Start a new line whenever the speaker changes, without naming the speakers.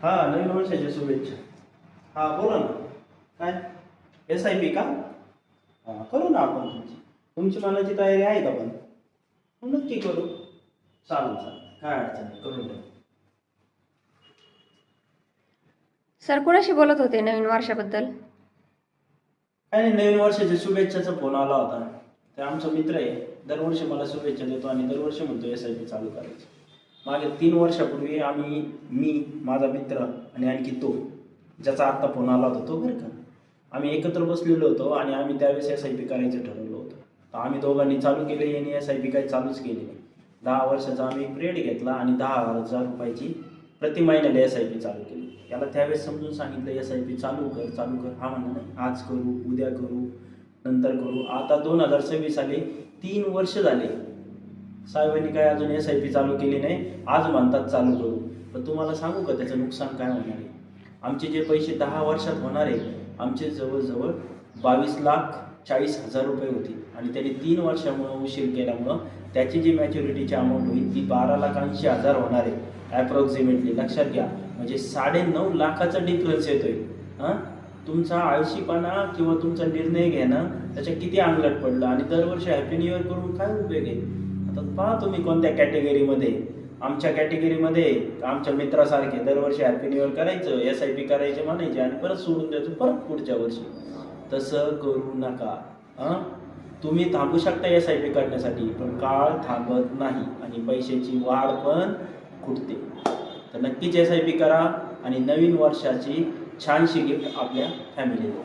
हा, नवीन वर्षाच्या शुभेच्छा. हा, बोला ना. काय? SIP का? हा, करू ना आपण. तुमची मनाची तयारी आहे का पण? नक्की करू. चालेल चालेल, काय अडचण नाही, करून टाकू.
सर कोणाशी बोलत होते नवीन वर्षाबद्दल?
काय नाही, नवीन वर्षाच्या शुभेच्छाचा फोन आला होता. ते आमचा मित्र आहे, दरवर्षी मला शुभेच्छा देतो आणि दरवर्षी म्हणतो SIP चालू करायची. मागे 3 वर्षापूर्वी मी, माझा मित्र आणि आणखी तो, ज्याचा आत्ता फोन आला होता तो, बरं का, आम्ही एकत्र बसलेलो होतो आणि आम्ही त्यावेळेस SIP करायचं ठरवलं होतं. तर आम्ही दोघांनी चालू केलं, याने SIP काही चालूच केली नाही. 10 वर्षाचा आम्ही पिरियड घेतला आणि 10,000 रुपयाची प्रति महिन्याला SIP चालू केली. त्याला त्यावेळेस समजून सांगितलं SIP चालू कर चालू कर. हा म्हणला नाही, आज करू, उद्या करू, नंतर करू. आता 2026 आले, 3 वर्ष झाले, साहेबांनी काय अजून SIP चालू केली नाही. आज म्हणतात चालू करू. पण तुम्हाला सांगू का त्याचं नुकसान काय होणार आहे? आमचे जे पैसे 10 वर्षात होणार आहे, आमचे जवळजवळ 22,40,000 रुपये होते आणि त्याने 3 वर्षामुळं उशीर केल्यामुळं त्याची जी मॅच्युरिटीची अमाऊंट होईल ती 12,80,000 होणार आहे ॲप्रॉक्सिमेटली. लक्षात घ्या, म्हणजे 9.5 लाखाचा डिफरन्स येतोय. हां, तुमचा आळशीपणा किंवा तुमचा निर्णय घेणं त्याच्या किती अंगलट पडलं. आणि दरवर्षी हॅपी न्यू इयर करून काय उपयोग आहे? आता पहा तुम्ही कोणत्या कॅटेगरीमध्ये. आमच्या कॅटेगरीमध्ये आमच्या मित्रासारखे दरवर्षी हॅपी न्यू इयर करायचं, SIP करायचे म्हणायचे आणि परत सोडून द्यायचं परत पुढच्या वर्षी. तसं करू नका. तुम्ही थांबू शकता SIP करण्यासाठी, पण काळ थांबत नाही आणि पैशाची वाढ पण खुटते. तर नक्कीच SIP करा आणि नवीन वर्षाची छानशी गिफ्ट आपल्या फॅमिलीला.